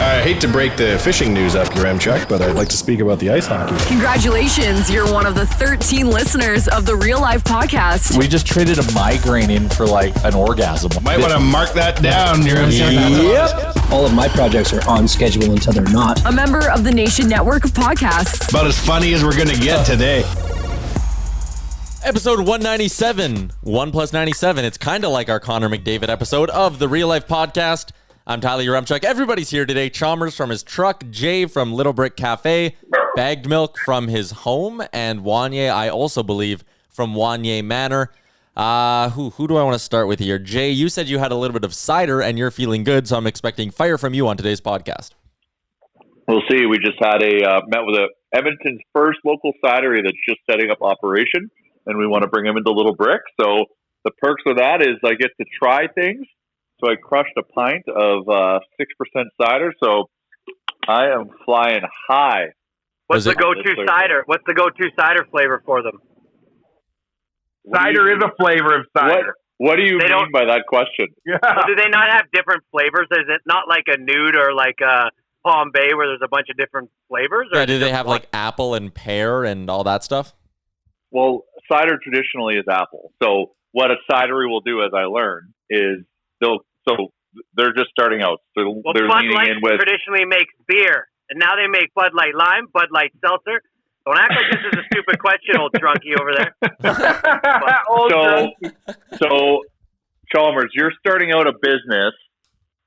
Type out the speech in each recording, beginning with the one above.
I hate to break the fishing news up, Yaremchuk, but I'd like to speak about the ice hockey. Congratulations, you're one of the 13 listeners of the Real Life Podcast. We just traded a migraine in for like an orgasm. Might want to mark that down, Yaremchuk. Yep. All of my projects are on schedule until they're not. A member of the Nation Network of Podcasts. About as funny as we're going to get today. Episode 197, 1 plus 97. It's kind of like our Connor McDavid episode of the Real Life Podcast. I'm Tyler Yaremchuk. Everybody's here today. Chalmers from his truck, Jay from Little Brick Cafe, Baggedmilk from his home, and Wanye, I also believe, from Wanye Manor. Who do I want to start with here? Jay, you said you had a little bit of cider and you're feeling good, so I'm expecting fire from you on today's podcast. We'll see. We just had met with Edmonton's first local cidery that's just setting up operation, and we want to bring them into Little Brick. So the perks of that is I get to try things. So I crushed a pint of 6% cider. So I am flying high. What's the go-to cider? What's the go-to cider flavor for them? Cider is a flavor of cider. What do you mean by that question? Yeah. Well, do they not have different flavors? Is it not like a nude or like a Palm Bay where there's a bunch of different flavors? Or do they have like apple and pear and all that stuff? Well, cider traditionally is apple. So what a cidery will do, as I learned, is they're just starting out. So they're Bud leaning Light in with traditionally makes beer, and now they make Bud Light Lime, Bud Light Seltzer. Don't act like this is a stupid question, old drunkie over there. So, Chalmers, you're starting out a business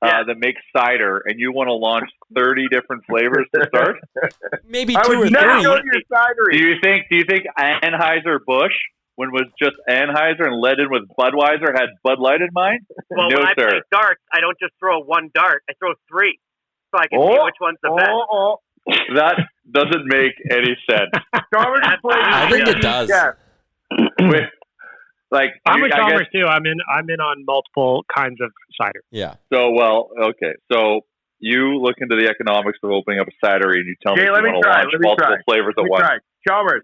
that makes cider, and you want to launch 30 different flavors to start? Maybe two or three. Do you think Anheuser-Busch, when it was just Anheuser and led in with Budweiser, had Bud Light in mind? Well, no, when I sir. play darts, I don't just throw one dart. I throw three, so I can see which one's the best. That doesn't make any sense. I think it does. I'm with Chalmers too. I'm in on multiple kinds of cider. Yeah. So you look into the economics of opening up a cidery, and you tell me you want to launch multiple flavors at once. Chalmers.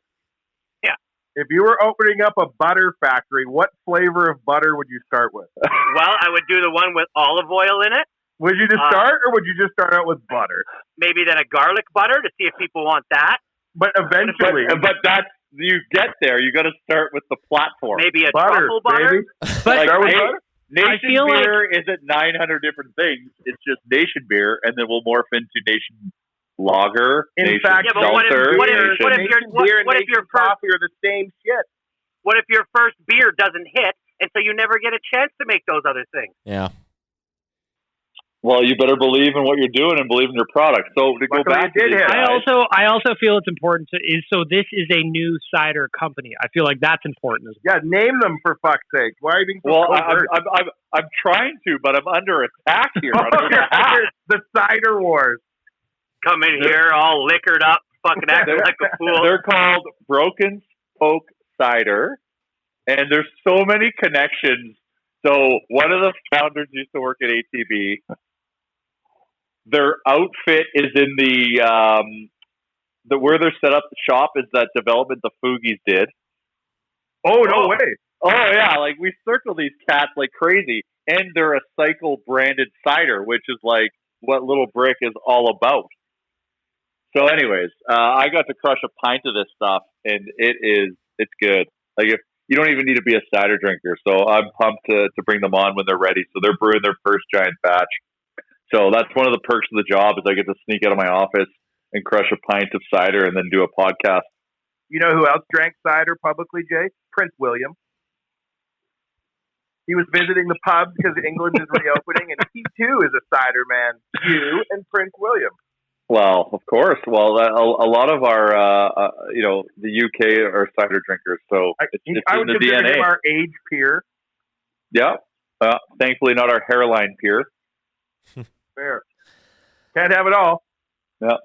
Yeah. If you were opening up a butter factory, what flavor of butter would you start with? Well, I would do the one with olive oil in it. Would you just start, or would you just start out with butter? Maybe then a garlic butter to see if people want that. But eventually, but that's you get there. You got to start with the platform. Maybe a truffle butter. But Nation Beer isn't 900 different things. It's just Nation Beer, and then we'll morph into Nation Lager. In fact, what if your coffee are the same shit? What if your first beer doesn't hit, and so you never get a chance to make those other things? Yeah. Well, you better believe in what you're doing and believe in your product. So to go back to this, I also feel it's important so this is a new cider company. I feel like that's important as well. Yeah, name them for fuck's sake. Why are you being so covert? I'm trying to, but I'm under attack here. The Cider Wars. Come in here all liquored up, fucking acting like a fool. They're called Broken Spoke Cider, and there's so many connections. So one of the founders used to work at ATB. Their outfit is in the where they're set up. The shop is that development the Foogies did. Oh, no way. Oh, yeah. Like, we circle these cats like crazy. And they're a cycle branded cider, which is like what Little Brick is all about. So anyways, I got to crush a pint of this stuff, and it's good. Like, if you don't even need to be a cider drinker. So I'm pumped to bring them on when they're ready. So they're brewing their first giant batch. So that's one of the perks of the job is I get to sneak out of my office and crush a pint of cider and then do a podcast. You know who else drank cider publicly, Jay? Prince William. He was visiting the pub because England is reopening, and he too is a cider man. You and Prince William. Well, of course. Well, a lot of our, the UK are cider drinkers, so it's in the DNA. Him our age peer. Yeah. Thankfully, not our hairline peer. Fair. Can't have it all. Yeah.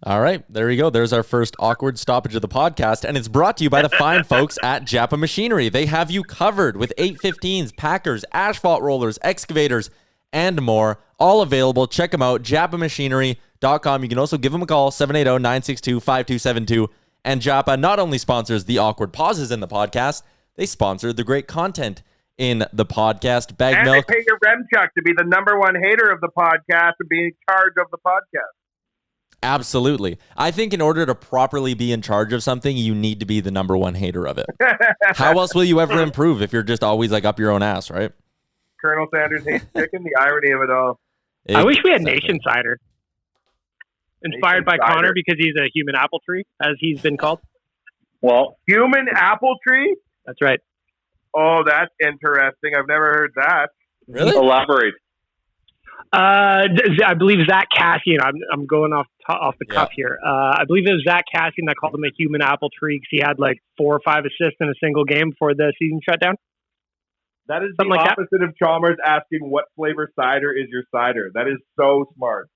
All right, there you go. There's our first awkward stoppage of the podcast, and it's brought to you by the fine folks at Japa Machinery. They have you covered with 815s, packers, asphalt rollers, excavators, and more. All available. Check them out, japamachinery.com. You can also give them a call, 780-962-5272. And Japa not only sponsors the awkward pauses in the podcast, they sponsor the great content in the podcast. And they Baggedmilk. pay your Remchuck to be the number one hater of the podcast and be in charge of the podcast. Absolutely. I think in order to properly be in charge of something, you need to be the number one hater of it. How else will you ever improve if you're just always like up your own ass, right? Colonel Sanders hates chicken, the irony of it all. I wish we had Nation Cider. Inspired by Cider. Connor because he's a human apple tree, as he's been called. Well, human apple tree? That's right. Oh, that's interesting. I've never heard that. Really? Elaborate. I believe Zach Cassian. I'm going off the cuff here. I believe it was Zach Cassian that called him a human apple tree because he had like 4 or 5 assists in a single game before the season shut down. That is Something the like opposite of Chalmers asking what flavor cider is your cider. That is so smart.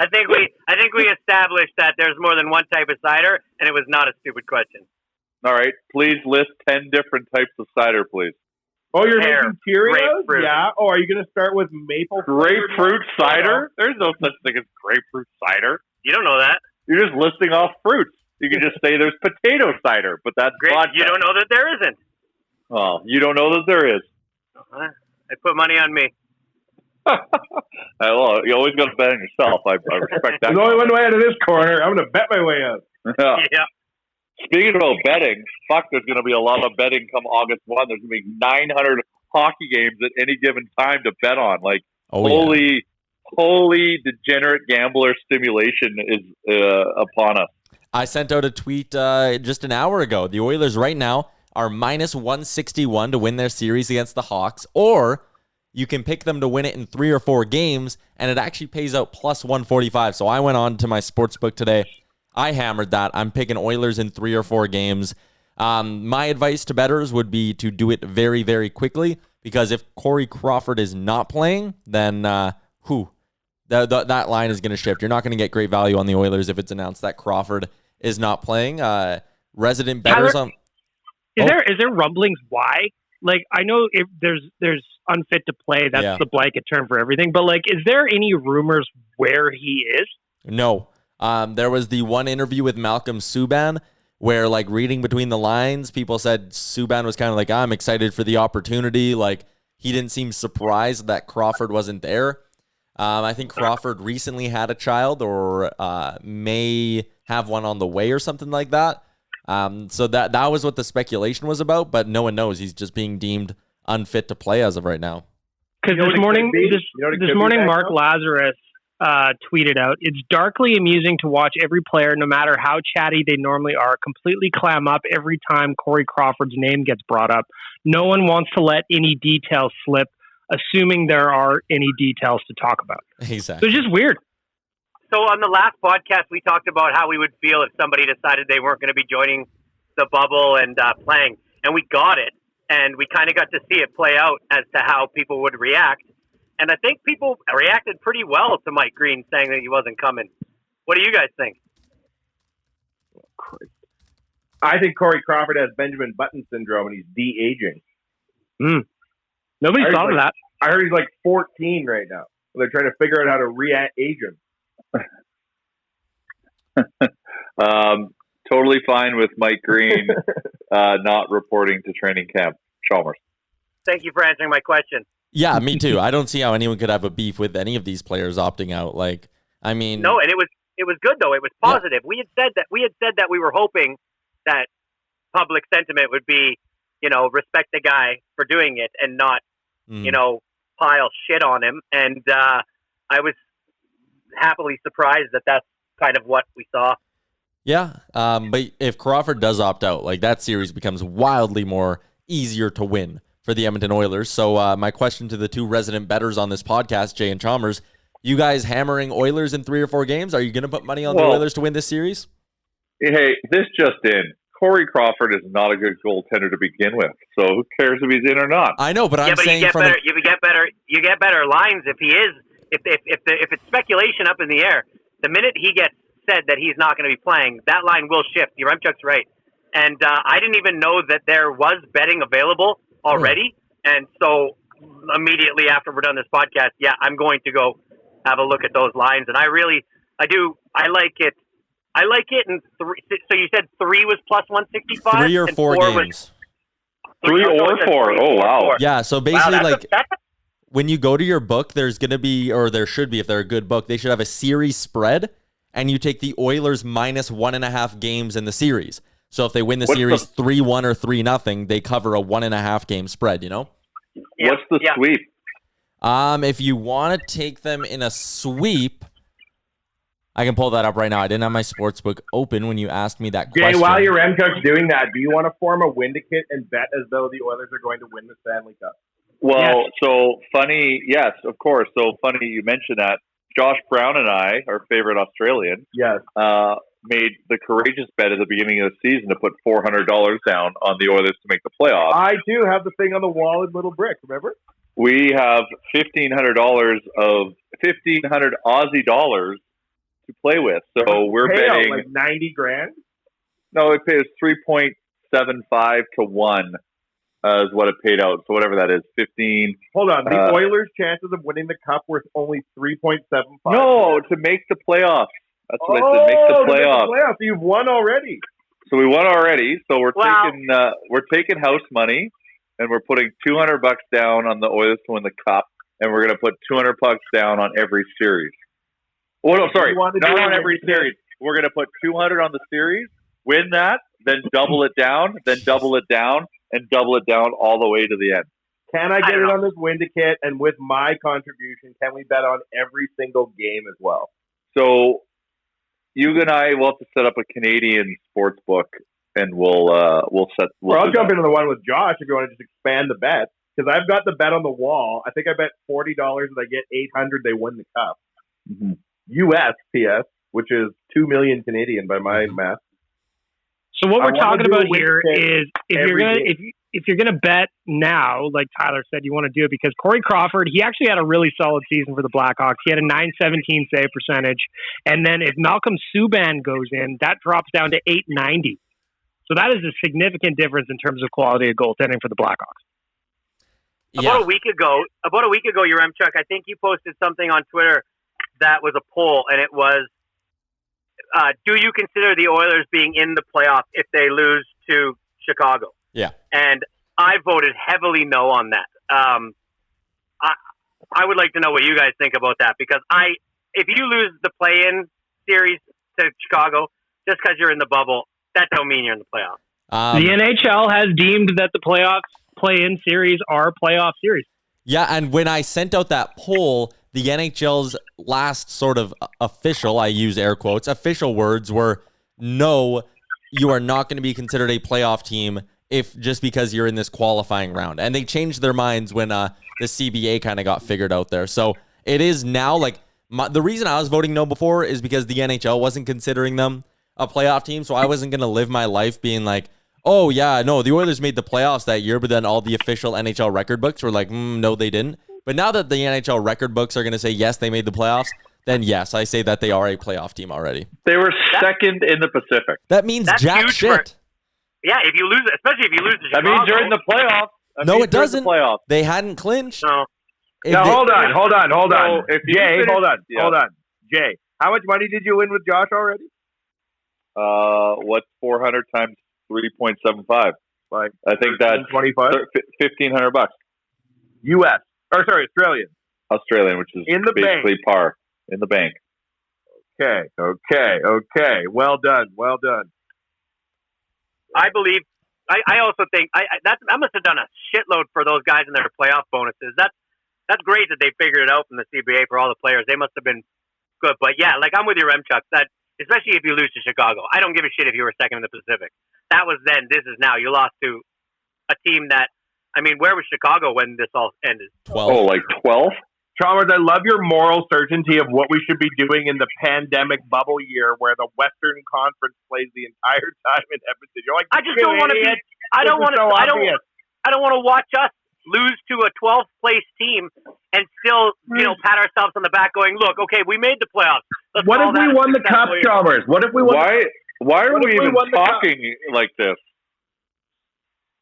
I think we established that there's more than one type of cider, and it was not a stupid question. All right. Please list 10 different types of cider, please. Oh, you're Pear, making Cheerios? grapefruit. Yeah. Oh, are you going to start with maple? Grapefruit cider? There's no such thing as grapefruit cider. You don't know that. You're just listing off fruits. You can just say there's potato cider, but that's Great. vodka. You don't know that there isn't. Oh, you don't know that there is. I put money on me. Well, you always got to bet on yourself. I respect that. There's only one way out of this corner. I'm going to bet my way out. Yeah. Speaking about betting, there's going to be a lot of betting come August 1. There's going to be 900 hockey games at any given time to bet on. Like, holy degenerate gambler stimulation is upon us. I sent out a tweet just an hour ago. The Oilers right now are minus 161 to win their series against the Hawks, or you can pick them to win it in 3 or 4 games, and it actually pays out plus 145. So I went on to my sportsbook today. I hammered that. I'm picking Oilers in 3 or 4 games. My advice to bettors would be to do it very, very quickly, because if Corey Crawford is not playing, then that line is going to shift. You're not going to get great value on the Oilers if it's announced that Crawford is not playing. Resident bettors on. Is there rumblings why? Like, I know if there's unfit to play. That's the blanket term for everything. But like, is there any rumors where he is? No. There was the one interview with Malcolm Subban where, like, reading between the lines, people said Subban was kind of like, I'm excited for the opportunity. Like, he didn't seem surprised that Crawford wasn't there. I think Crawford recently had a child or may have one on the way or something like that. So that was what the speculation was about, but no one knows. He's just being deemed unfit to play as of right now. Because this morning, Mark Lazarus tweeted out, "It's darkly amusing to watch every player, no matter how chatty they normally are, completely clam up every time Corey Crawford's name gets brought up. No one wants to let any details slip, assuming there are any details to talk about." Exactly. So it's just weird. So on the last podcast, we talked about how we would feel if somebody decided they weren't going to be joining the bubble and playing, and we got it, and we kind of got to see it play out as to how people would react. And I think people reacted pretty well to Mike Green saying that he wasn't coming. What do you guys think? I think Corey Crawford has Benjamin Button syndrome and he's de-aging. Nobody's thought of that. I heard he's like 14 right now. They're trying to figure out how to re-age him. Totally fine with Mike Green not reporting to training camp. Chalmers. Thank you for answering my question. Yeah, me too. I don't see how anyone could have a beef with any of these players opting out. Like, I mean, no, and it was good though. It was positive. Yeah. We had said that we were hoping that public sentiment would be, respect the guy for doing it and not, pile shit on him. And I was happily surprised that that's kind of what we saw. Yeah, but if Crawford does opt out, like, that series becomes wildly more easier to win for the Edmonton Oilers. So my question to the two resident bettors on this podcast, Jay and Chalmers, you guys hammering Oilers in 3 or 4 games? Are you going to put money on the Oilers to win this series? Hey, this just in. Corey Crawford is not a good goaltender to begin with, so who cares if he's in or not? I know, but I'm saying you get better lines if he is. If it's speculation up in the air, the minute he gets said that he's not going to be playing, that line will shift. Yaremchuk's right, and I didn't even know that there was betting available already, and so immediately after we're done this podcast, I'm going to go have a look at those lines, and I like it. I like it in 3. So you said 3 was plus 165? 3 or 4 games. 3 or 4. Oh, wow. Yeah, so basically, when you go to your book, there's going to be, or there should be, if they're a good book, they should have a series spread, and you take the Oilers minus 1.5 games in the series. So if they win the series 3-1 or 3-0, they cover a 1.5 game spread, you know? Yeah. What's the sweep? If you want to take them in a sweep, I can pull that up right now. I didn't have my sports book open when you asked me that question. Jay, while your M-Cook's doing that, do you want to form a Windicate and bet as though the Oilers are going to win the Stanley Cup? Well, so funny. Yes, of course. So funny you mentioned that. Josh Brown and I, our favorite Australian, made the courageous bet at the beginning of the season to put $400 down on the Oilers to make the playoffs. I do have the thing on the wall in Little Brick, remember? We have $1,500 of 1,500 Aussie dollars to play with. So we're betting like 90 grand. No, it pays 3.75 to 1 is what it paid out. So whatever that is, 15. Hold on, the Oilers' chances of winning the cup were only 3.75. No, to make the playoffs. That's what I said. Make the playoffs. So you've won already. So we won already. So we're taking house money, and we're putting $200 down on the Oilers to win the cup, and we're going to put $200 down on every series. Oh no, sorry, not on every series. We're going to put 200 on the series, win that, then double it down, then double it down, and double it down all the way to the end. Can I get it on this Windicate? And with my contribution, can we bet on every single game as well? So you and I will have to set up a Canadian sports book, and we'll set. I'll jump into the one with Josh if you want to just expand the bet, because I've got the bet on the wall. I think I bet $40 and I get 800. They win the cup. Mm-hmm. US PS, which is 2 million Canadian by my math. So what we're talking about here is if you're gonna bet now, like Tyler said, you want to do it because Corey Crawford, he actually had a really solid season for the Blackhawks. He had a .917 save percentage, and then if Malcolm Subban goes in, that drops down to .890. So that is a significant difference in terms of quality of goaltending for the Blackhawks. Yeah. About a week ago, your Chuck, I think you posted something on Twitter that was a poll, and it was, do you consider the Oilers being in the playoffs if they lose to Chicago? Yeah. And I voted heavily no on that. I would like to know what you guys think about that, because if you lose the play-in series to Chicago just because you're in the bubble, that don't mean you're in the playoffs. The NHL has deemed that the playoffs play-in series are playoff series. Yeah, and when I sent out that poll, the NHL's last sort of official, I use air quotes, official words were, no, you are not going to be considered a playoff team just because you're in this qualifying round. And they changed their minds when the CBA kind of got figured out there. So it is now the reason I was voting no before is because the NHL wasn't considering them a playoff team. So I wasn't going to live my life being like, oh yeah, no, the Oilers made the playoffs that year, but then all the official NHL record books were like, no, they didn't. But now that the NHL record books are going to say, yes, they made the playoffs, then yes, I say that they are a playoff team already. They were second in the Pacific. That means jack shit. Yeah, if you lose, especially if you lose to Chicago. That means you're in the playoffs. No, it doesn't. They hadn't clinched. No. Hold on. So Jay, hold on. Jay, how much money did you win with Josh already? What's 400 times 3.75? Like, I think that's 25, $1,500 US. Or sorry, Australian, which is in the basically bank. par in the bank. Okay. Well done. I believe. I also think I must have done a shitload for those guys in their playoff bonuses. That's great that they figured it out from the CBA for all the players. They must have been good. But yeah, like I'm with you, Remchuk. That especially if you lose to Chicago, I don't give a shit if you were second in the Pacific. That was then. This is now. You lost to a team that. I mean, where was Chicago when this all ended? 12. Oh, like 12? Chalmers, I love your moral certainty of what we should be doing in the pandemic bubble year where the Western Conference plays the entire time in Edmonton. You're like, I just don't want to be. I don't want to watch us lose to a 12th place team and still, pat ourselves on the back, going, "Look, okay, we made the playoffs." What if we won the cup, Chalmers? What if we won? Why are we even talking like this?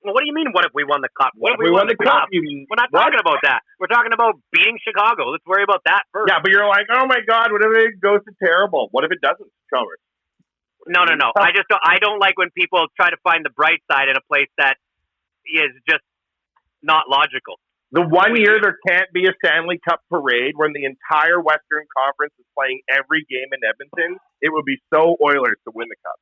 Well, what do you mean, what if we won the cup? What if we won the cup? We're not talking about that. We're talking about beating Chicago. Let's worry about that first. Yeah, but you're like, oh my God, what if it goes to terrible? What if it doesn't, Chalmers? No. I don't like when people try to find the bright side in a place that is just not logical. The one year there can't be a Stanley Cup parade when the entire Western Conference is playing every game in Edmonton, it would be so Oilers to win the Cup.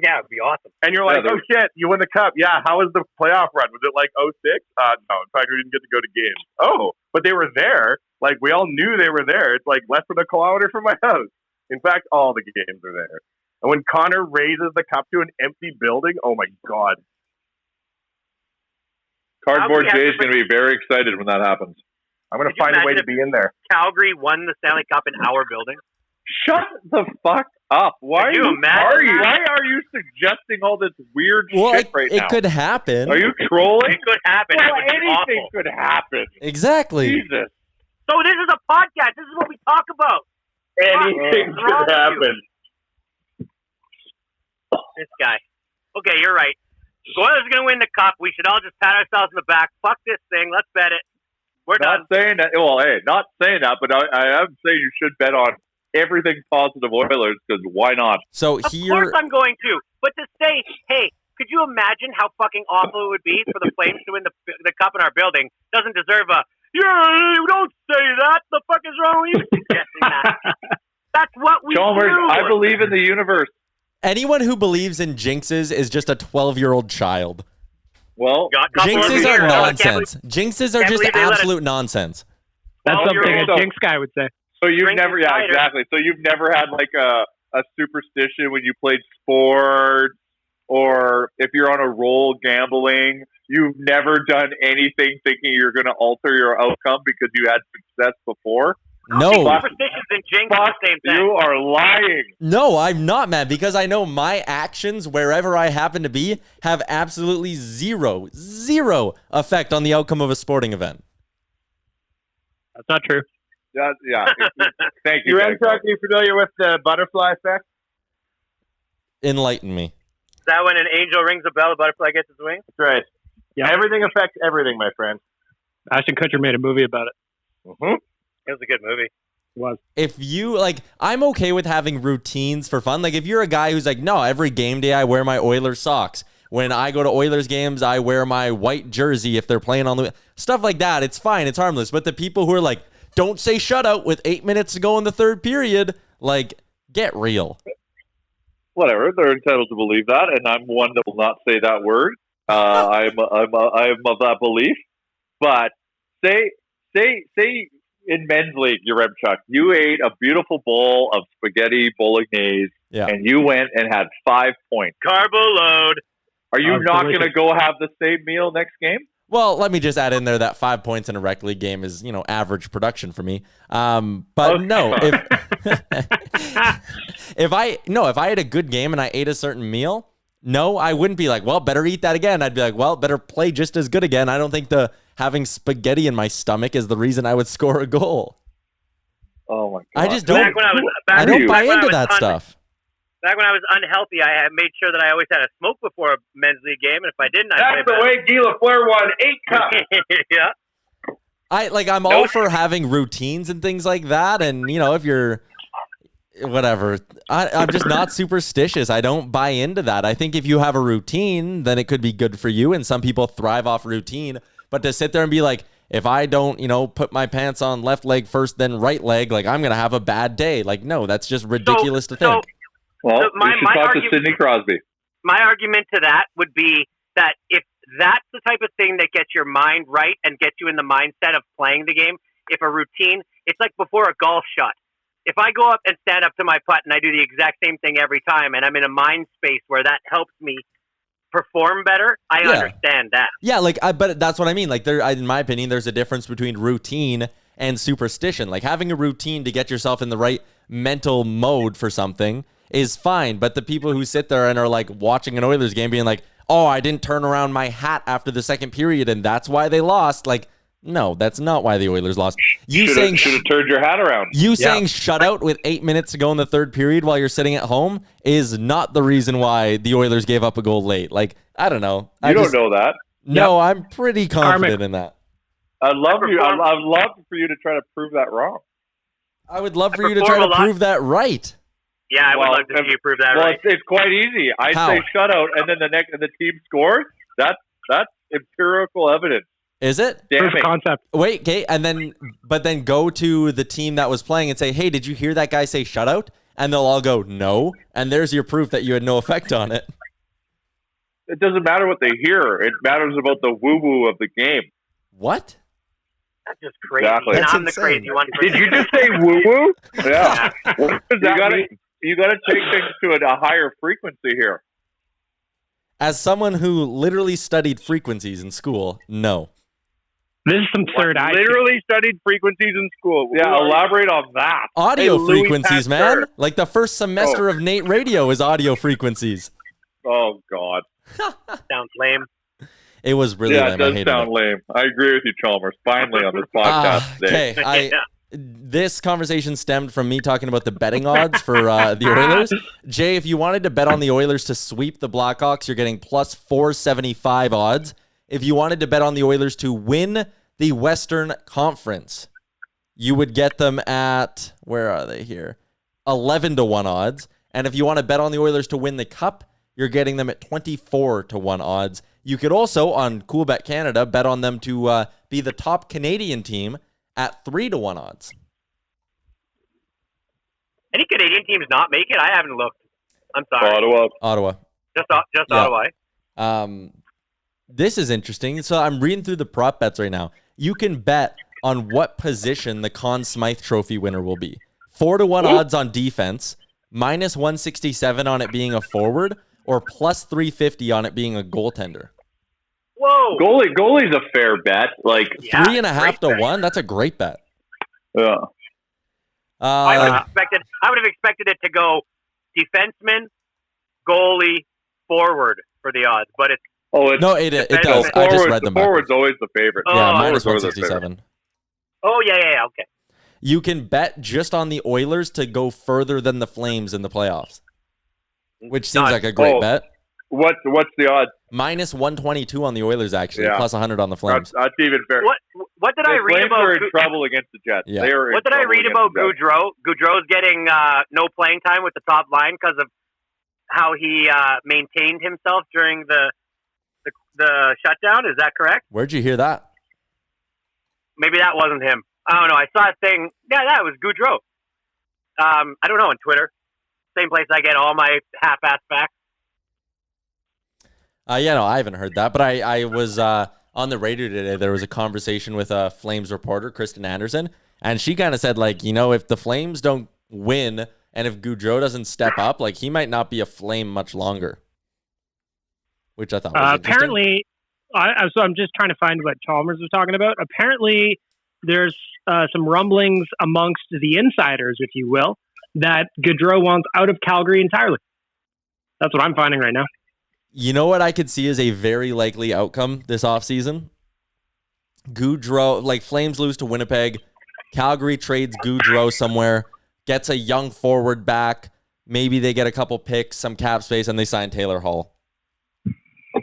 Yeah, it would be awesome. And you're like, oh shit, you win the Cup. Yeah, how was the playoff run? Was it like 06? No, in fact, we didn't get to go to games. Oh, but they were there. Like, we all knew they were there. It's like less than a kilometer from my house. In fact, all the games are there. And when Connor raises the cup to an empty building, oh my God. Cardboard Jay is going to be very excited when that happens. I'm going to find a way to be in there. Calgary won the Stanley Cup in our building. Shut the fuck up. Why are you suggesting all this weird shit right now? It could happen. Are you trolling? It could happen. Well, anything could happen. Exactly. Jesus. So this is a podcast. This is what we talk about. Anything could happen. This guy. Okay, you're right. The Oilers are going to win the Cup. We should all just pat ourselves in the back. Fuck this thing. Let's bet it. We're done. Not saying that. Well, hey, not saying that, but I am saying you should bet on everything positive Oilers, because why not? So of course I'm going to. But to say, hey, could you imagine how fucking awful it would be for the Flames to win the Cup in our building? Doesn't deserve a, yeah, don't say that. The fuck is wrong with you suggesting that? That's what we Chalmers, do. I believe in the universe. Anyone who believes in jinxes is just a 12-year-old child. Well, jinxes are nonsense. Jinxes are just absolute nonsense. That's something a jinx guy would say. So you've never, yeah, exactly. So you've never had like a superstition when you played sports, or if you're on a roll gambling, you've never done anything thinking you're going to alter your outcome because you had success before? No. Superstitions and jinx are the same thing. You are lying. No, I'm not, man, because I know my actions, wherever I happen to be, have absolutely zero effect on the outcome of a sporting event. That's not true. Yeah. Thank you. Are you familiar with the butterfly effect? Enlighten me. Is that when an angel rings a bell, a butterfly gets its wings? That's right. Yeah. Everything affects everything, my friend. Ashton Kutcher made a movie about it. Mm-hmm. It was a good movie. It was. If you, I'm okay with having routines for fun. Like, if you're a guy who's like, no, every game day I wear my Oilers socks. When I go to Oilers games, I wear my white jersey if they're playing on the... Stuff like that, it's fine, it's harmless. But the people who are like, don't say shutout with 8 minutes to go in the third period, like, get real. Whatever, they're entitled to believe that, and I'm one that will not say that word. I'm of that belief. But say in men's league, Yaremchuk, you ate a beautiful bowl of spaghetti bolognese, and you went and had 5 points. Carbo load. Are you not going to go have the same meal next game? Well, let me just add in there that 5 points in a rec league game is, average production for me. But no, if I had a good game and I ate a certain meal, no, I wouldn't be like, well, better eat that again. I'd be like, well, better play just as good again. I don't think having spaghetti in my stomach is the reason I would score a goal. Oh my God. I just don't. I don't buy into that stuff. Back when I was unhealthy, I made sure that I always had a smoke before a men's league game, and if I didn't, That's the way Guy Lafleur won 8 cups. Yeah. I'm all for having routines and things like that, and if you're whatever, I'm just not superstitious. I don't buy into that. I think if you have a routine, then it could be good for you, and some people thrive off routine. But to sit there and be like, if I don't, put my pants on left leg first, then right leg, like I'm gonna have a bad day. Like, no, that's just ridiculous to think. Well, you should talk to Sidney Crosby. My argument to that would be that if that's the type of thing that gets your mind right and gets you in the mindset of playing the game, if a routine, it's like before a golf shot. If I go up and stand up to my putt and I do the exact same thing every time and I'm in a mind space where that helps me perform better, I understand that. Yeah, but that's what I mean. Like, in my opinion, there's a difference between routine and superstition. Like, having a routine to get yourself in the right mental mode for something is fine, but the people who sit there and are like watching an Oilers game being like, oh, I didn't turn around my hat after the second period and that's why they lost. Like, no, that's not why the Oilers lost. You should have turned your hat around. You saying shut out with 8 minutes to go in the third period while you're sitting at home is not the reason why the Oilers gave up a goal late. Like, I don't know. You don't know that. No, I'm pretty confident in that. I'd love for you to try to prove that wrong. I would love for you to try to prove that right. Yeah, I would love to see you prove that right. It's quite easy. I say shutout, and then the team scores. That's empirical evidence. Is it? Proof of concept. Wait, okay, but then go to the team that was playing and say, hey, did you hear that guy say shutout? And they'll all go, no. And there's your proof that you had no effect on it. It doesn't matter what they hear. It matters about the woo-woo of the game. What? That's just crazy. Exactly. And That's I'm insane. the crazy one. Did you just say woo-woo? Yeah. What does that mean? You got to take things to a higher frequency here. As someone who literally studied frequencies in school, no. This is some third eye. Literally studied frequencies in school. Yeah, elaborate on that. Audio Hey, Louis frequencies, Pasteur. man. Like the first semester of Nate Radio is audio frequencies. Oh, God. Sounds lame. It was really Yeah, lame. it I does hated sound it. lame. I agree with you, Chalmers. Finally on this podcast today. Okay, this conversation stemmed from me talking about the betting odds for the Oilers. Jay, if you wanted to bet on the Oilers to sweep the Blackhawks, you're getting plus 475 odds. If you wanted to bet on the Oilers to win the Western Conference, you would get them at, where are they here? 11-1 odds. And if you want to bet on the Oilers to win the Cup, you're getting them at 24-1 odds. You could also, on CoolBet Canada, bet on them to be the top Canadian team at 3-1 odds. Any Canadian teams not make it? I haven't looked. I'm sorry. Ottawa. Just Yeah. Ottawa. This is interesting. So I'm reading through the prop bets right now. You can bet on what position the Conn Smythe Trophy winner will be. 4-1 odds on defense, minus 167 on it being a forward, or plus 350 on it being a goaltender. Whoa. Goalie's a fair bet. Like, 3.5 to 1. That's a great bet. yeah. I would have expected it to go defenseman, goalie, forward for the odds, but it's it does. I just read them Forward's backwards. always the favorite. Yeah, minus Forward's always the favorite. 167. okay. You can bet just on the Oilers to go further than the Flames in the playoffs, which seems like a great bet. What's the odds? Minus 122 on the Oilers, actually, Yeah. plus 100 on the Flames. That's even fair. What did I read Flames about? are in trouble against the Jets. Yeah. What did I read about Goudreau? Goudreau's getting no playing time with the top line because of how he maintained himself during the shutdown. Is that correct? Where'd you hear that? Maybe that wasn't him. I don't know. I saw a thing. Yeah, that was Goudreau. I don't know, on Twitter. Same place I get all my half-ass facts. I haven't heard that, but I was on the radio today. There was a conversation with a Flames reporter, Kristen Anderson, and she kind of said, like, if the Flames don't win and if Goudreau doesn't step up, like, he might not be a Flame much longer, which I thought was interesting. Apparently, so I'm just trying to find what Chalmers was talking about. Apparently, there's some rumblings amongst the insiders, if you will, that Goudreau wants out of Calgary entirely. That's what I'm finding right now. You know what I could see as a very likely outcome this offseason? Goudreau, like, Flames lose to Winnipeg. Calgary trades Goudreau somewhere, gets a young forward back. Maybe they get a couple picks, some cap space, and they sign Taylor Hall.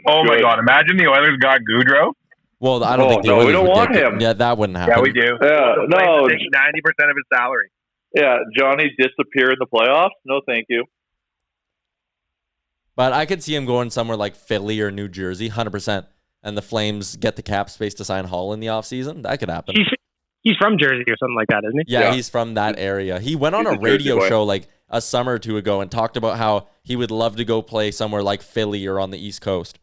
Oh, my God. Imagine the Oilers got Goudreau. Well, I don't think the no, Oilers we don't would want get him. Yeah, that wouldn't happen. Yeah, we do. Yeah, no. 90% of his salary. Yeah, Johnny disappear in the playoffs? No, thank you. But I could see him going somewhere like Philly or New Jersey, 100%. And the Flames get the cap space to sign Hall in the offseason. That could happen. He's from Jersey or something like that, isn't he? Yeah, he's from that area. He went on a radio show like a summer or two ago and talked about how he would love to go play somewhere like Philly or on the East Coast,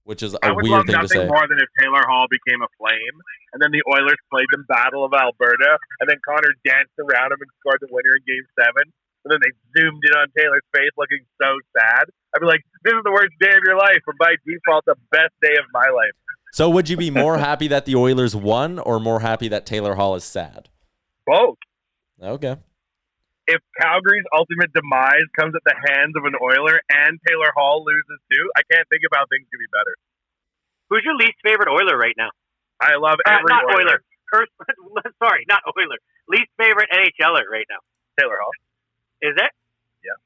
which is a weird thing to say. I would love nothing more than if Taylor Hall became a Flame, and then the Oilers played the Battle of Alberta, and then Connor danced around him and scored the winner in Game 7, and then they zoomed in on Taylor's face looking so sad. I'd be like, this is the worst day of your life, but by default, the best day of my life. So would you be more happy that the Oilers won or more happy that Taylor Hall is sad? Both. Okay. If Calgary's ultimate demise comes at the hands of an Oiler and Taylor Hall loses too, I can't think of how things could be better. Who's your least favorite Oiler right now? I love every not Oiler. Sorry, not Oiler. Least favorite NHLer right now. Taylor Hall. Is it? Yeah.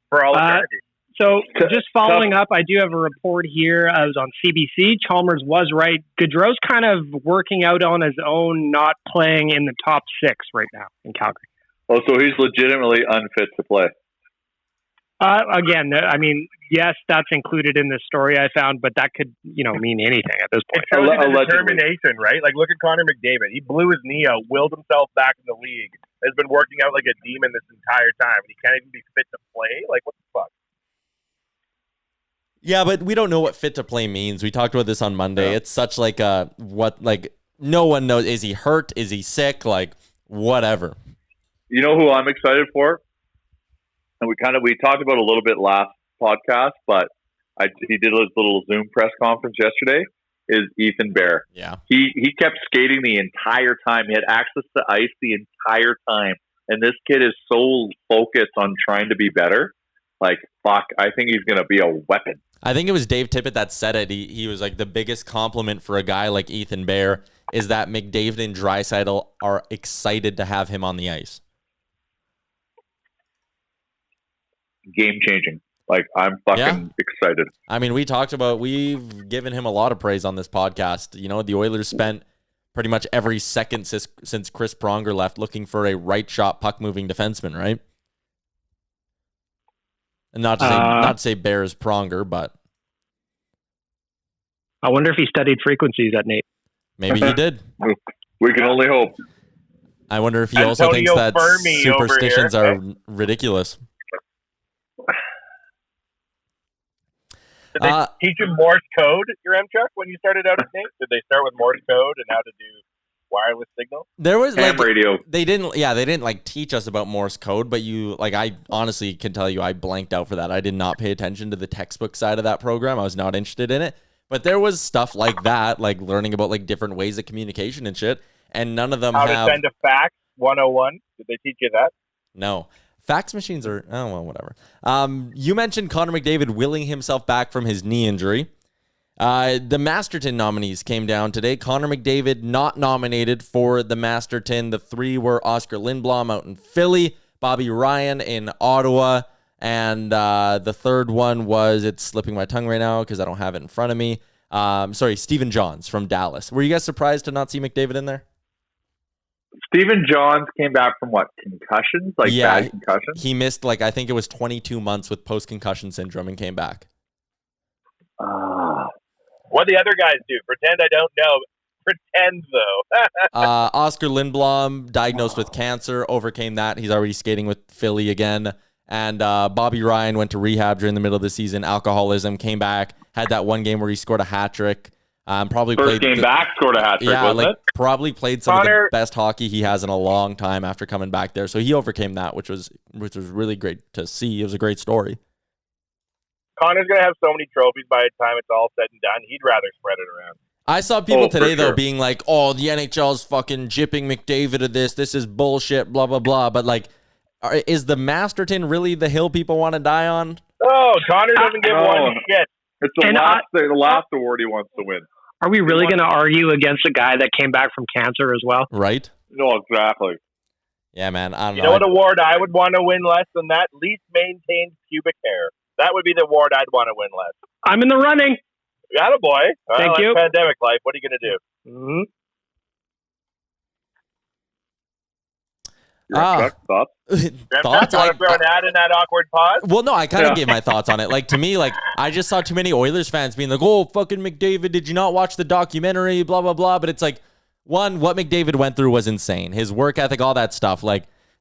For all eternity. So just following up, I do have a report here. I was on CBC. Chalmers was right. Gaudreau's kind of working out on his own, not playing in the top 6 right now in Calgary. Oh, so he's legitimately unfit to play. Again, I mean, yes, that's included in the story I found, but that could, mean anything at this It point. shows you the determination, right? Like, look at Connor McDavid. He blew his knee out, willed himself back in the league, has been working out like a demon this entire time, and he can't even be fit to play? Like, what the fuck? Yeah, but we don't know what fit to play means. We talked about this on Monday. Yeah. It's such like no one knows. Is he hurt? Is he sick? Like, whatever. You know who I'm excited for? And we talked about a little bit last podcast, but he did his little Zoom press conference yesterday, is Ethan Bear. Yeah. He kept skating the entire time. He had access to ice the entire time. And this kid is so focused on trying to be better. Like, fuck, I think he's going to be a weapon. I think it was Dave Tippett that said it. He was like, the biggest compliment for a guy like Ethan Bear is that McDavid and Draisaitl are excited to have him on the ice. Game changing. Like, I'm fucking excited. I mean, we've given him a lot of praise on this podcast. You know, the Oilers spent pretty much every second since Chris Pronger left looking for a right shot puck moving defenseman, right? And not to say Bear is Pronger, but I wonder if he studied frequencies at Nate. Maybe he did. We can only hope. I wonder if he also thinks that superstitions are ridiculous. Did they teach you Morse code, your M-Chuck, when you started out at Nate? Did they start with Morse code and how to do wireless signal? There was ham radio. They didn't like teach us about Morse code, but I honestly can tell you I blanked out for that. I did not pay attention to the textbook side of that program. I was not interested in it. But there was stuff like that, like learning about like different ways of communication and shit, and none of them to send a fax 101. Did they teach you that? No. Fax machines are, oh, well, whatever. You mentioned Connor McDavid willing himself back from his knee injury. The Masterton nominees came down today. Connor McDavid not nominated for the Masterton. The three were Oscar Lindblom out in Philly, Bobby Ryan in Ottawa, and the third one was, it's slipping my tongue right now because I don't have it in front of me. Stephen Johns from Dallas. Were you guys surprised to not see McDavid in there? Stephen Johns came back from what? Concussions? Bad concussions? He missed, I think it was 22 months with post-concussion syndrome and came back. What the other guys do? Pretend I don't know. Pretend, though. Oscar Lindblom, diagnosed with cancer, overcame that. He's already skating with Philly again. And Bobby Ryan went to rehab during the middle of the season. Alcoholism, came back, had that one game where he scored a hat trick. First game back, scored a hat trick, wasn't it? Probably played some of the best hockey he has in a long time after coming back there. So he overcame that, which was really great to see. It was a great story. Connor's going to have so many trophies by the time it's all said and done. He'd rather spread it around. I saw people today, though, being like, oh, the NHL's fucking gypping McDavid of this. This is bullshit, blah, blah, blah. But, is the Masterton really the hill people want to die on? Oh, Connor doesn't give one shit. It's the last award he wants to win. Are we really going to argue against a guy that came back from cancer as well? Right. No, exactly. Yeah, man. I don't know. You know what award I would want to win less than that? Least maintained pubic hair. That would be the award I'd want to win less. I'm in the running. Attaboy. Thank you. Pandemic life. What are you going to do? Mm-hmm. Thoughts? Thoughts? You want to throw an ad in that awkward pause? Well, no, I kind of gave my thoughts on it. To me, I just saw too many Oilers fans being like, oh, fucking McDavid, did you not watch the documentary, blah, blah, blah. But it's one, what McDavid went through was insane. His work ethic, all that stuff.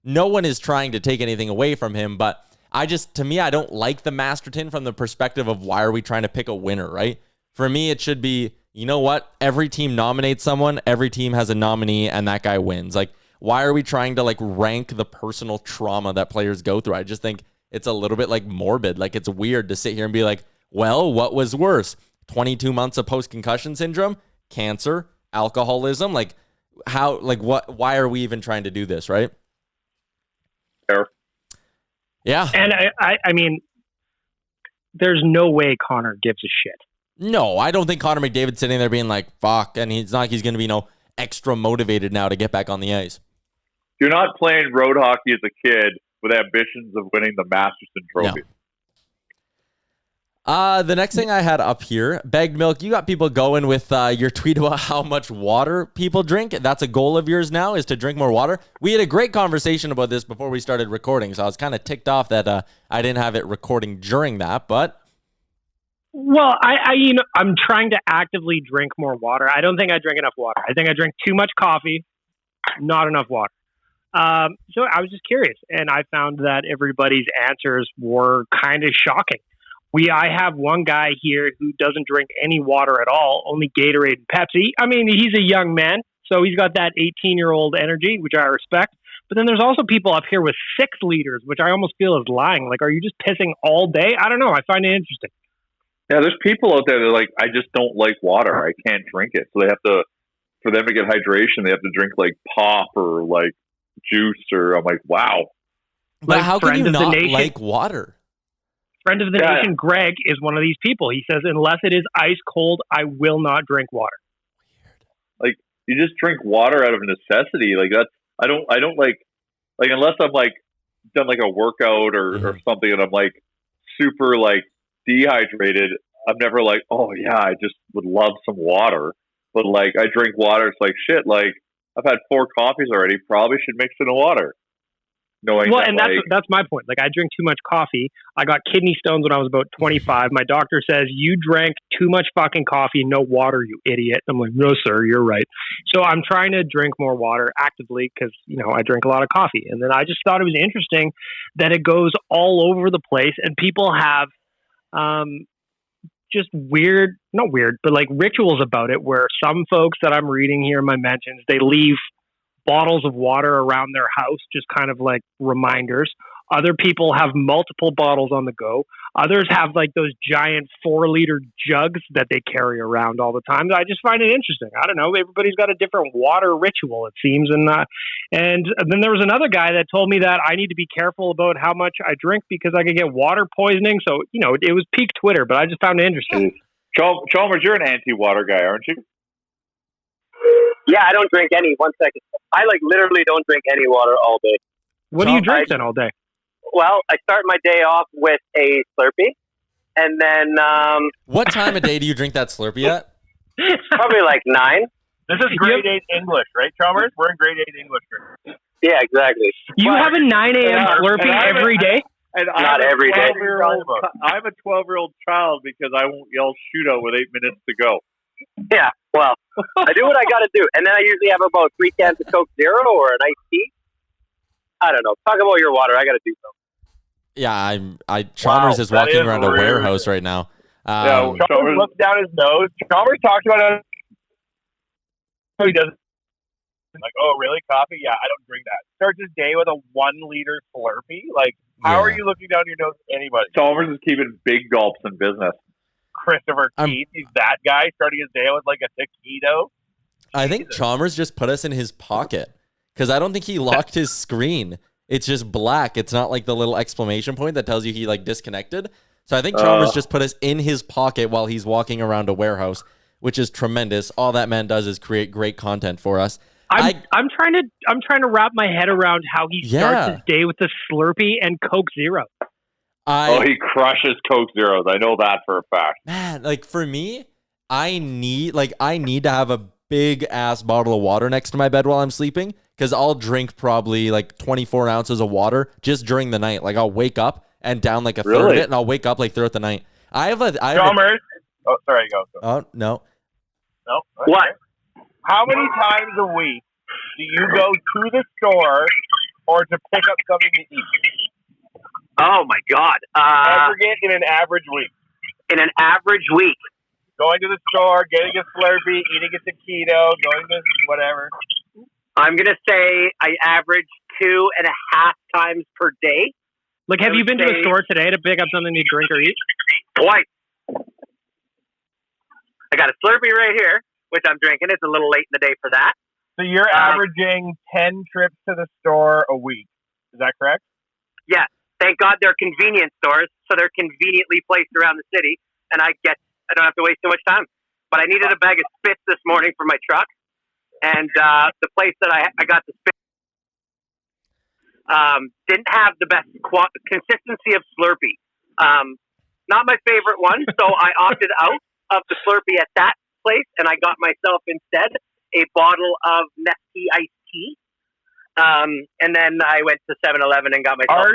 No one is trying to take anything away from him. But I don't like the Masterton from the perspective of why are we trying to pick a winner, right? For me, it should be, you know what? Every team nominates someone. Every team has a nominee, and that guy wins. Why are we trying to rank the personal trauma that players go through? I just think it's a little bit morbid. It's weird to sit here and be like, well, what was worse? 22 months of post-concussion syndrome, cancer, alcoholism? Why are we even trying to do this, right? Fair. Yeah. And I mean, there's no way Connor gives a shit. No, I don't think Connor McDavid's sitting there being like, fuck, and he's not like he's going to be extra motivated now to get back on the ice. You're not playing road hockey as a kid with ambitions of winning the Masterton Trophy. The next thing I had up here, Baggedmilk, you got people going with your tweet about how much water people drink. That's a goal of yours now, is to drink more water. We had a great conversation about this before we started recording, so I was kind of ticked off that I didn't have it recording during that, but... Well, I'm trying to actively drink more water. I don't think I drink enough water. I think I drink too much coffee, not enough water. So I was just curious, and I found that everybody's answers were kind of shocking. I have one guy here who doesn't drink any water at all, only Gatorade and Pepsi. I mean, he's a young man, so he's got that 18-year-old energy, which I respect. But then there's also people up here with 6 liters, which I almost feel is lying. Like, are you just pissing all day? I don't know. I find it interesting. Yeah, there's people out there that are like, I just don't like water. I can't drink it. So they have to, for them to get hydration, they have to drink like pop or like juice, or I'm like, wow. But how can you not like water? Friend of the nation, Greg, is one of these people. He says, unless it is ice cold, I will not drink water. Like, you just drink water out of necessity. Like, that's, I don't like, unless I'm like done like a workout or something and I'm like super like dehydrated, I'm never like, oh yeah, I just would love some water. But like, I drink water. It's like, shit, like I've had 4 coffees already. Probably should mix in the water. That's my point. Like, I drink too much coffee. I got kidney stones when I was about 25. My doctor says, you drank too much fucking coffee, no water, you idiot. I'm like, no, sir, you're right. So I'm trying to drink more water actively because, I drink a lot of coffee. And then I just thought it was interesting that it goes all over the place and people have just not weird, but like rituals about it, where some folks that I'm reading here in my mentions, they leave bottles of water around their house, just kind of like reminders. Other people have multiple bottles on the go. Others have like those giant 4-liter jugs that they carry around all the time. I just find it interesting. I don't know. Everybody's got a different water ritual, it seems. And then there was another guy that told me that I need to be careful about how much I drink because I could get water poisoning. So, it was peak Twitter, but I just found it interesting. Chalmers, you're an anti-water guy, aren't you? Yeah, I don't drink any. 1 second. I literally don't drink any water all day. What do you drink then all day? Well, I start my day off with a Slurpee, and then... What time of day do you drink that Slurpee at? Probably like 9. This is grade 8 English, right, Chalmers? We're in grade 8 English. Yeah, exactly. You have a 9 a.m. Slurpee every day? And Not every day. I'm a 12-year-old child because I won't yell shootout with 8 minutes to go. Yeah, well, I do what I got to do. And then I usually have about 3 cans of Coke Zero or an iced tea. I don't know. Talk about your water. I got to do something. Yeah, Chalmers is walking around a warehouse right now. Chalmers looks down his nose. Chalmers talks about it. He doesn't. Like, oh, really? Coffee? Yeah, I don't drink that. Starts his day with a 1-liter Slurpee? Like, how are you looking down your nose at anybody? Chalmers is keeping big gulps in business. Christopher Keith, he's that guy starting his day with like a taquito. I think Chalmers just put us in his pocket because I don't think he locked his screen. It's just black. It's not like the little exclamation point that tells you he like disconnected. So I think Chalmers just put us in his pocket while he's walking around a warehouse, which is tremendous. All that man does is create great content for us. I'm trying to wrap my head around how he starts his day with the Slurpee and Coke Zero. He crushes Coke Zeros. I know that for a fact. Man, like for me, I need to have a big ass bottle of water next to my bed while I'm sleeping because I'll drink probably like 24 ounces of water just during the night. Like I'll wake up and down like a third of it, and I'll wake up like throughout the night. Chalmers. Oh, sorry, go. Oh no. No. Okay. What? How many times a week do you go to the store or to pick up something to eat? Oh my God! Aggregate in an average week. In an average week, going to the store, getting a Slurpee, eating a taquito, going to whatever. I'm gonna say I average 2.5 times per day. Like, have you been to a store today to pick up something to drink or eat? Twice. I got a Slurpee right here, which I'm drinking. It's a little late in the day for that. So you're averaging 10 trips to the store a week. Is that correct? Yeah. Thank God they're convenience stores, so they're conveniently placed around the city, and I don't have to waste too much time. But I needed a bag of spits this morning for my truck, and the place that I got the spits didn't have the best consistency of Slurpee. not my favorite one. So I opted out of the Slurpee at that place, and I got myself instead a bottle of Nestea iced tea. And then I went to 7-Eleven and got myself.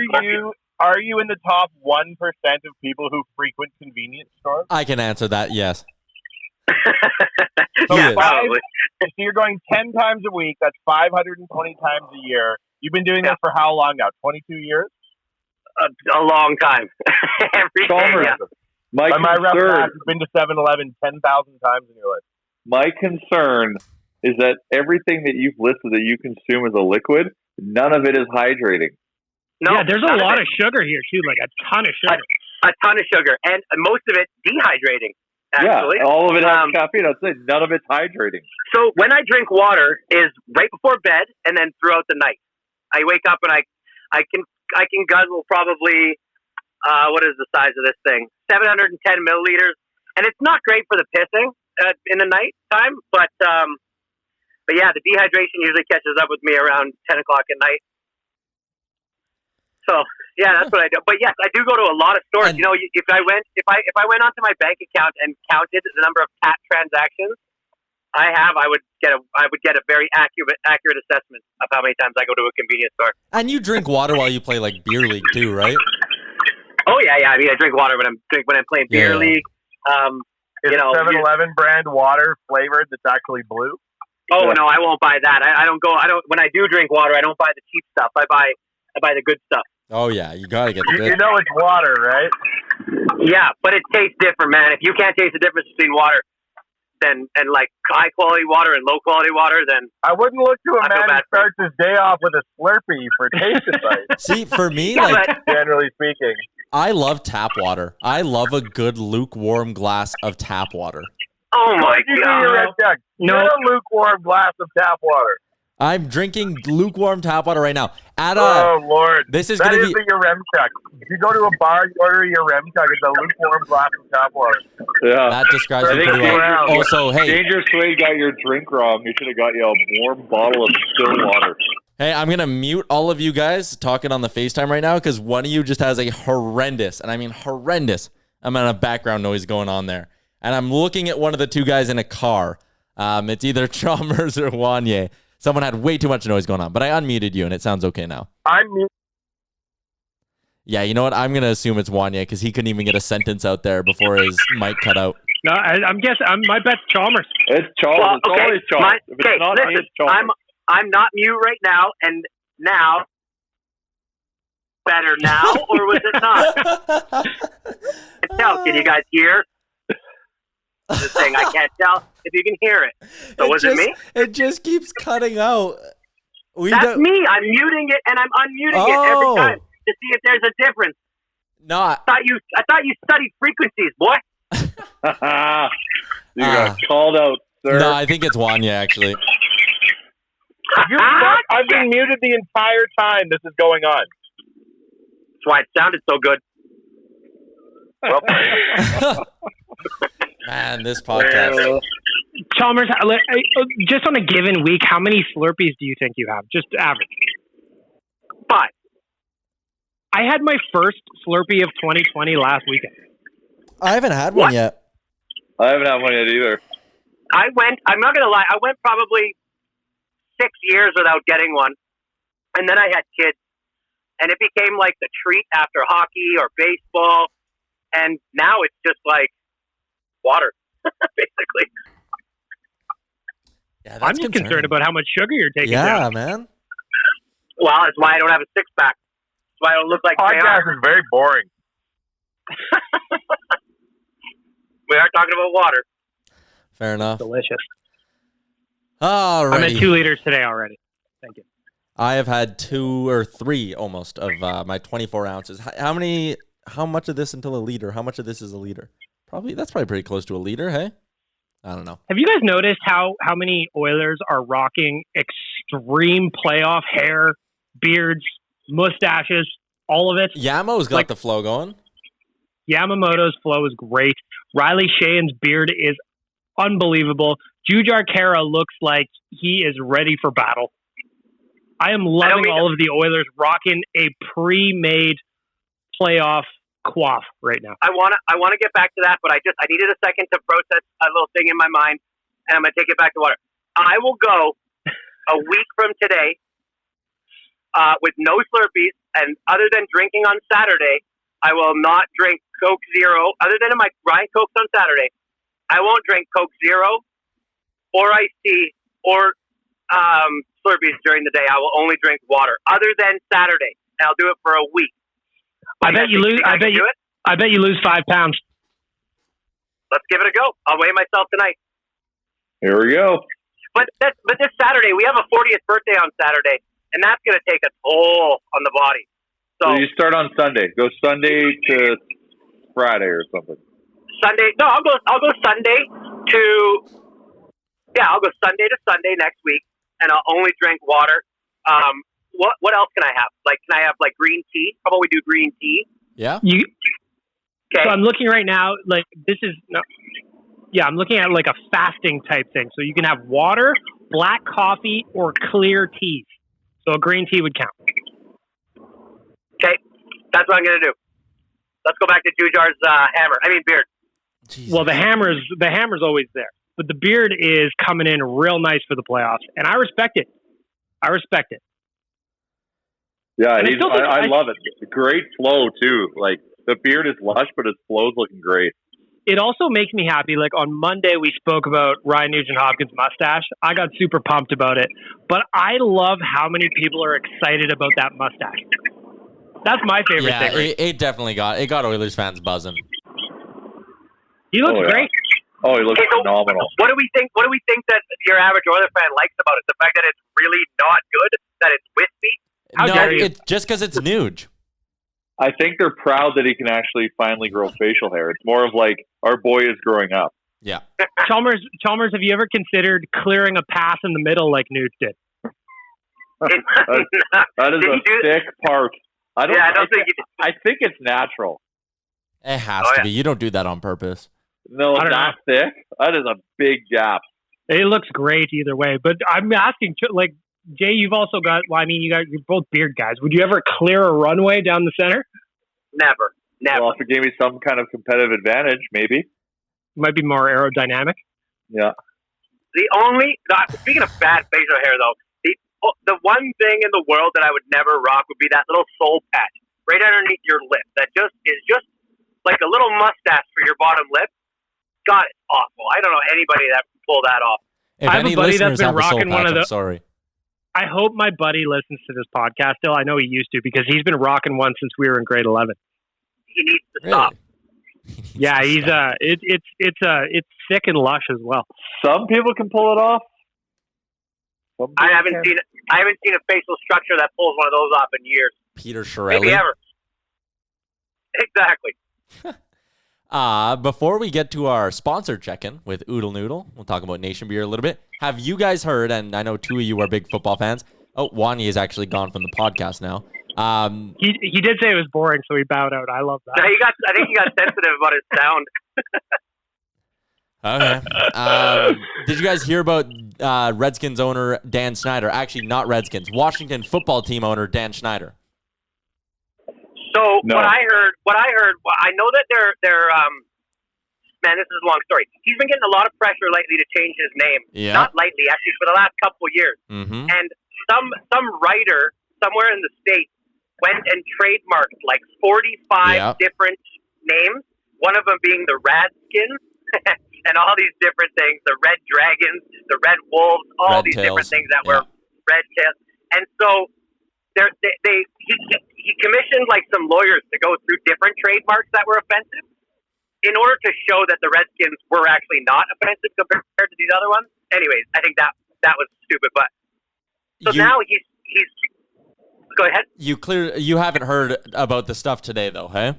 Are you in the top 1% of people who frequent convenience stores? I can answer that. Yes. So Yeah, probably. So you're going 10 times a week. That's 520 times a year. You've been doing that for how long now? 22 years? A long time. Every Chalmers, day, yeah. my By my rough concern, math, you've been to 7-Eleven 10,000 times in your life. my concern is that everything that you've listed that you consume as a liquid, none of it is hydrating. No, yeah, there's a lot of sugar here too, like a ton of sugar. A ton of sugar, and most of it dehydrating. Actually, Yeah, all of it has caffeine. I'd say none of it's hydrating. So when I drink water is right before bed and then throughout the night. I wake up and I can guzzle probably what is the size of this thing? 710 milliliters, and it's not great for the pissing in the night time, but yeah, the dehydration usually catches up with me around 10 o'clock at night. So yeah, that's what I do. But yes, I do go to a lot of stores. You know, if I went onto my bank account and counted the number of tap transactions I would get a very accurate assessment of how many times I go to a convenience store. And you drink water while you play like beer league too, right? Oh yeah. I mean, I drink water when I'm playing beer league. Is 7-Eleven brand water flavored that's actually blue? Oh no, I won't buy that. I don't. When I do drink water, I don't buy the cheap stuff. I buy the good stuff. Oh yeah, you gotta get the good. You know it's water, right? Yeah, but it tastes different, man. If you can't taste the difference between water and like high quality water and low quality water, then I wouldn't look to a man who starts his day off with a Slurpee for taste advice. See, for me, Yeah, like generally speaking, I love tap water. I love a good lukewarm glass of tap water. oh my you do your red god, check. No. Get a lukewarm glass of tap water. I'm drinking lukewarm tap water right now. Oh Lord, this is that gonna is be your rem check. If you go to a bar, you order your rem check. It's a lukewarm glass of tap water. Yeah. that describes I it think pretty well. Dangerous, Also, hey, Dangerous Wade got your drink wrong. You should have got you a warm bottle of still water. hey, I'm gonna mute all of you guys talking on the FaceTime right now because one of you just has a horrendous, and I mean horrendous, amount of background noise going on there. And I'm looking at one of the two guys in a car. It's either Chalmers or Wanye. Someone had way too much noise going on, but I unmuted you, and it sounds okay now. I'm mute. Yeah, you know what? I'm going to assume it's Wanye because he couldn't even get a sentence out there before his mic cut out. No, I'm guessing. My bet's Chalmers. It's Chalmers. Well, It's always Chalmers. If it's not listen, me, it's Chalmers. I'm not mute right now, and now better now, or was it not? Can you guys hear? The thing I can't tell if you can hear it. So was it me? It just keeps cutting out. That's me. I'm muting it and I'm unmuting it every time to see if there's a difference. No, I thought you studied frequencies, boy. You got called out, sir. no, I think it's Wanye actually. I've been muted the entire time this is going on. That's why it sounded so good. Man, this podcast. Chalmers, just on a given week, how many Slurpees do you think you have? Just average. 5. I had my first Slurpee of 2020 last weekend. I haven't had one yet. I haven't had one yet either. I'm not going to lie, I went probably 6 years without getting one. And then I had kids. And it became like the treat after hockey or baseball. And now it's just like water, basically. Yeah, I'm just concerned about how much sugar you're taking down. Man. Well, that's why I don't have a six-pack. That's why I don't look like Podcast is very boring. We are talking about water. Fair enough. Delicious. All right. I'm at 2 liters today already. Thank you. I have had 2 or 3 almost of my 24 ounces. How much of this until a liter? How much of this is a liter? That's probably pretty close to a liter, hey? I don't know. Have you guys noticed how many Oilers are rocking extreme playoff hair, beards, mustaches, all of it? Yamo's got the flow going. Yamamoto's flow is great. Riley Sheahan's beard is unbelievable. Jujar Kara looks like he is ready for battle. I am loving all of the Oilers rocking a pre-made playoff quaff right now. I wanna get back to that, but I needed a second to process a little thing in my mind, and I'm gonna take it back to water. I will go a week from today with no Slurpees, and other than drinking on Saturday, I will not drink Coke Zero. Other than my Ryan Cokes on Saturday, I won't drink Coke Zero or iced tea or Slurpees during the day. I will only drink water. Other than Saturday, and I'll do it for a week. I bet you lose. I bet you lose 5 pounds. Let's give it a go. I'll weigh myself tonight. Here we go. But this Saturday, we have a 40th birthday on Saturday, and that's going to take a toll on the body. So you start on Sunday. Go Sunday to Friday or something. Sunday. No, I'll go Sunday to Sunday next week, and I'll only drink water. What else can I have? Like, can I have like green tea? How about we do green tea? Yeah. Okay. So I'm looking right now. Like this is no. Yeah, I'm looking at like a fasting type thing. So you can have water, black coffee, or clear tea. So a green tea would count. Okay, that's what I'm gonna do. Let's go back to Jujar's beard. Jesus. Well, the hammer's always there, but the beard is coming in real nice for the playoffs, and I respect it. Yeah, And I love it. Great flow too. Like the beard is lush, but his flow's looking great. It also makes me happy. Like on Monday, we spoke about Ryan Nugent-Hopkins' mustache. I got super pumped about it, but I love how many people are excited about that mustache. That's my favorite thing. Right? It definitely got Oilers fans buzzing. He looks great. Oh, he looks phenomenal. What do we think? What do we think that your average Oilers fan likes about it? The fact that it's really not good, that it's wispy. How dare you? It's just because it's Nuge. I think they're proud that he can actually finally grow facial hair. It's more of like our boy is growing up. Yeah. Chalmers, have you ever considered clearing a pass in the middle like Nuge did? that is a thick part. I think it's natural. It has to be. You don't do that on purpose. No, that thick. That is a big gap. It looks great either way. But I'm asking, like, Jay, you've also got. Well, I mean, you're both beard guys. Would you ever clear a runway down the center? Never. Well, if it gave me some kind of competitive advantage, maybe. Might be more aerodynamic. Yeah. Speaking of bad facial hair, though, the one thing in the world that I would never rock would be that little soul patch right underneath your lip. That is just like a little mustache for your bottom lip. God, it's awful. I don't know anybody that can pull that off. If I have any a buddy listeners that's been have a soul rocking patch, one of I'm the. sorry. I hope my buddy listens to this podcast still. I know he used to because he's been rocking one since we were in grade 11. He needs to stop. Yeah, he's it's thick and lush as well. Some people can pull it off. I haven't seen a facial structure that pulls one of those off in years. Peter Chiarelli. Maybe ever. Exactly. Before we get to our sponsor check-in with Oodle Noodle, we'll talk about Nation Beer a little bit. Have you guys heard, and I know two of you are big football fans. Oh, Wanye is actually gone from the podcast now. He did say it was boring, so he bowed out. I love that. No, I think he got sensitive about his sound. Okay. Did you guys hear about Redskins owner Dan Snyder? Actually, not Redskins. Washington football team owner Dan Snyder. So what I heard, I know that they're man, this is a long story. He's been getting a lot of pressure lately to change his name. Yeah. Not lately, actually, for the last couple of years. Mm-hmm. And some writer somewhere in the States went and trademarked like 45 different names. One of them being the Radskins and all these different things, the Red Dragons, the Red Wolves, all these different things that were Red Tails. And so he commissioned like some lawyers to go through different trademarks that were offensive in order to show that the Redskins were actually not offensive compared to these other ones. Anyways, I think that was stupid. But now he's go ahead. You haven't heard about the stuff today though, hey?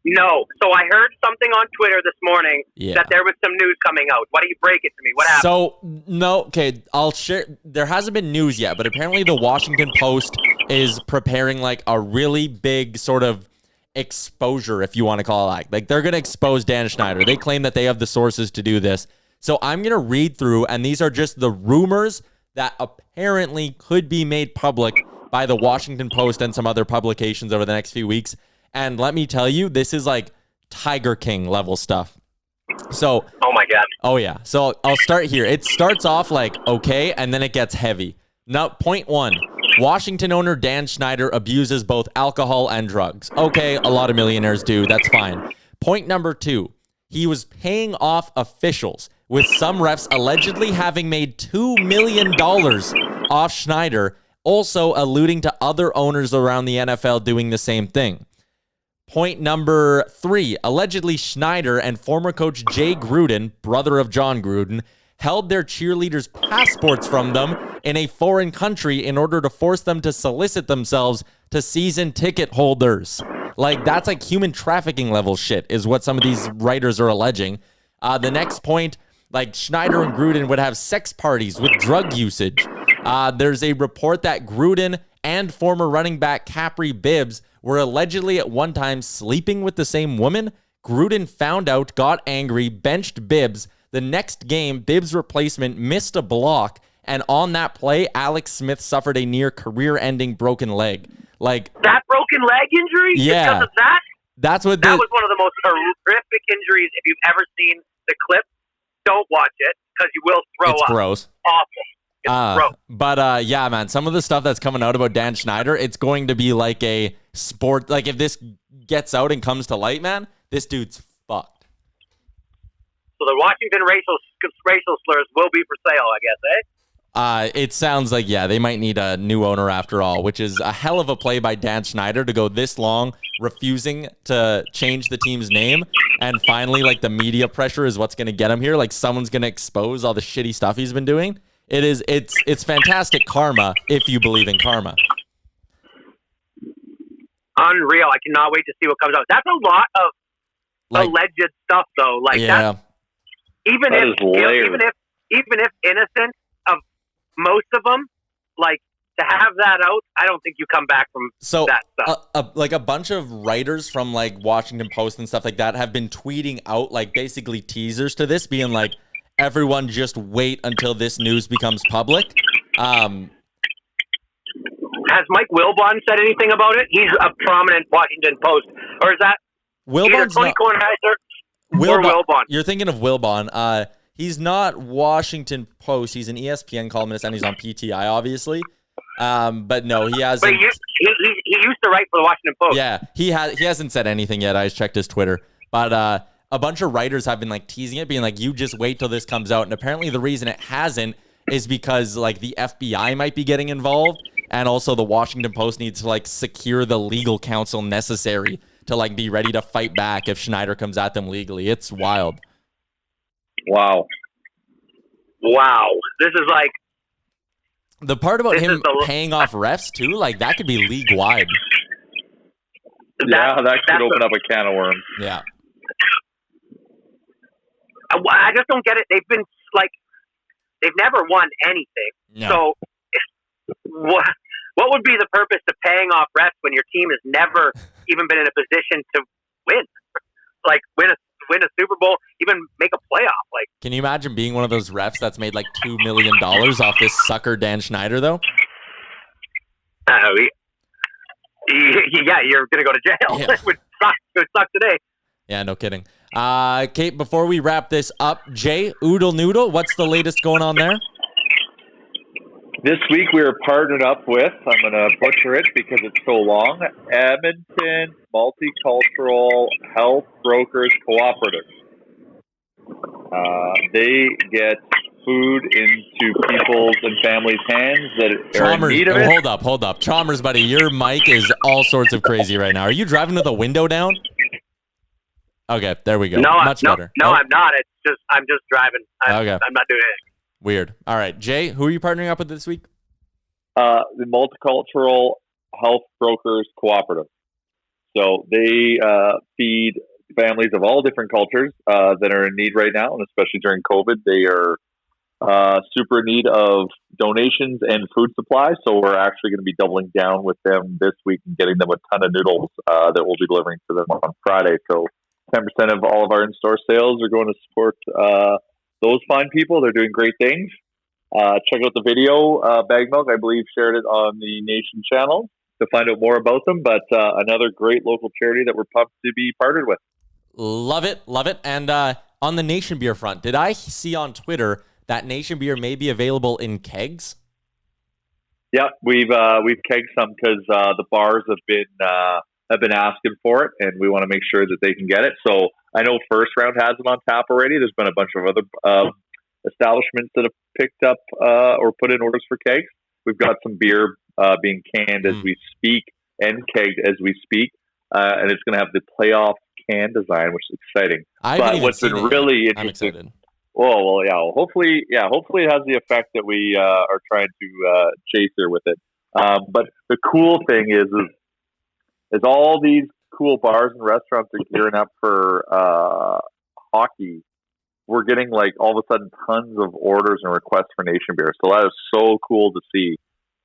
No. So I heard something on Twitter this morning that there was some news coming out. Why don't you break it to me? What happened? So, no, okay, I'll share. There hasn't been news yet, but apparently the Washington Post is preparing like a really big sort of exposure, if you want to call it like they're going to expose Dan Snyder. They claim that they have the sources to do this. So I'm going to read through, and these are just the rumors that apparently could be made public by the Washington Post and some other publications over the next few weeks. And let me tell you, this is like Tiger King level stuff. So, oh my God. Oh yeah. So I'll start here. It starts off like okay, and then it gets heavy. Now, point one. Washington owner Dan Schneider abuses both alcohol and drugs. Okay, a lot of millionaires do. That's fine. Point number two. He was paying off officials, with some refs allegedly having made $2 million off Schneider, also alluding to other owners around the NFL doing the same thing. Point number three, allegedly Schneider and former coach Jay Gruden, brother of John Gruden, held their cheerleaders' passports from them in a foreign country in order to force them to solicit themselves to season ticket holders. Like, that's like human trafficking level shit is what some of these writers are alleging. The next point, like Schneider and Gruden would have sex parties with drug usage. There's a report that Gruden and former running back Capri Bibbs were allegedly at one time sleeping with the same woman. Gruden found out, got angry, benched Bibbs. The next game, Bibbs' replacement missed a block, and on that play, Alex Smith suffered a near career-ending broken leg. Like that broken leg injury? Yeah. Because of that? That was one of the most horrific injuries. If you've ever seen the clip, don't watch it because you will throw up. It's gross. Awful. But yeah, man, some of the stuff that's coming out about Dan Schneider, it's going to be like a sport. Like if this gets out and comes to light, man, this dude's fucked. So the Washington racial slurs will be for sale, I guess, eh? It sounds like, yeah, they might need a new owner after all, which is a hell of a play by Dan Schneider to go this long, refusing to change the team's name. And finally, like, the media pressure is what's going to get him here. Like, someone's going to expose all the shitty stuff he's been doing. It's fantastic karma if you believe in karma. Unreal. I cannot wait to see what comes out. That's a lot of alleged stuff, though. Like, yeah. Even if innocent of most of them, like, to have that out, I don't think you come back from that stuff. Like a bunch of writers from like Washington Post and stuff like that have been tweeting out like basically teasers to this, being like, everyone just wait until this news becomes public. Has Mike Wilbon said anything about it? He's a prominent Washington Post. Or is that either Tony Kornheiser or Wilbon? You're thinking of Wilbon. He's not Washington Post. He's an ESPN columnist, and he's on PTI, obviously. But no, he hasn't. But he used to write for the Washington Post. Yeah, he hasn't said anything yet. I just checked his Twitter. But a bunch of writers have been like teasing it, being like, you just wait till this comes out. And apparently the reason it hasn't is because like the FBI might be getting involved, and also the Washington Post needs to like secure the legal counsel necessary to like be ready to fight back if Schneider comes at them legally. It's wild. Wow. This is like the part about him paying off refs too, like that could be league wide. Yeah, that could open up a can of worms. Yeah. I just don't get it. They've been like, they've never won anything. No. So what would be the purpose of paying off refs when your team has never even been in a position to win? Like win a Super Bowl, even make a playoff. Like, can you imagine being one of those refs that's made like $2 million off this sucker Dan Schneider though? Yeah, you're gonna go to jail. Yeah. It would suck today. Yeah, no kidding. Kate, before we wrap this up, Jay, Oodle Noodle, what's the latest going on there? This week we are partnered up with, I'm going to butcher it because it's so long, Edmonton Multicultural Health Brokers Cooperative. They get food into people's and families' hands that are in need of it. Hold up. Chalmers, buddy, your mic is all sorts of crazy right now. Are you driving with the window down? Okay, there we go. Much better. No, I'm not. I'm just driving. I'm not doing it. Weird. All right, Jay, who are you partnering up with this week? The Multicultural Health Brokers Cooperative. So they feed families of all different cultures that are in need right now, and especially during COVID, they are super in need of donations and food supplies. So we're actually going to be doubling down with them this week and getting them a ton of noodles that we'll be delivering to them on Friday. So 10% of all of our in-store sales are going to support those fine people. They're doing great things. Check out the video. Baggedmilk, I believe, shared it on the Nation channel. to find out more about them. But another great local charity that we're pumped to be partnered with. Love it. And on the Nation Beer front, did I see on Twitter that Nation Beer may be available in kegs? Yeah, we've kegged some because the bars have been asking for it, and we want to make sure that they can get it. So I know First Round has it on tap already. There's been a bunch of other establishments that have picked up or put in orders for kegs. We've got some beer being canned as we speak and kegged as we speak, and it's going to have the playoff can design, which is exciting. But what's been really interesting. I'm excited. Oh, well, yeah. Hopefully it has the effect that we are trying to chase here with it. But the cool thing is all these cool bars and restaurants are gearing up for hockey. We're getting like all of a sudden tons of orders and requests for Nation Beer. So that is so cool to see.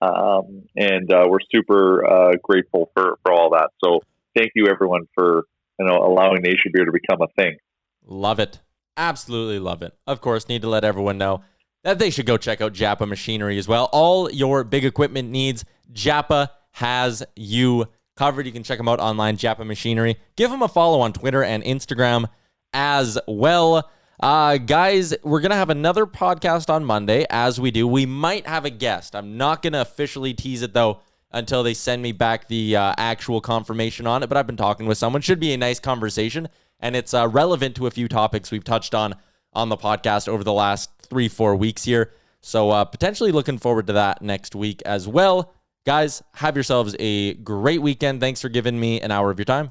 And we're super grateful for all that. So thank you everyone for allowing Nation Beer to become a thing. Love it. Absolutely love it. Of course, need to let everyone know that they should go check out Japa Machinery as well. All your big equipment needs, Japa has you covered. You can check them out online, Japa Machinery. Give them a follow on Twitter and Instagram as well. Guys, we're going to have another podcast on Monday. As we do, we might have a guest. I'm not going to officially tease it, though, until they send me back the actual confirmation on it. But I've been talking with someone. Should be a nice conversation. And it's relevant to a few topics we've touched on the podcast over the last 3-4 weeks here. So potentially looking forward to that next week as well. Guys, have yourselves a great weekend. Thanks for giving me an hour of your time.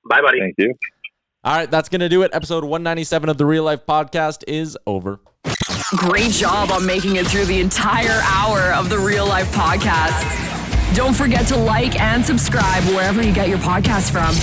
Bye, buddy. Thank you. All right, that's going to do it. Episode 197 of the Real Life Podcast is over. Great job on making it through the entire hour of the Real Life Podcast. Don't forget to like and subscribe wherever you get your podcast from.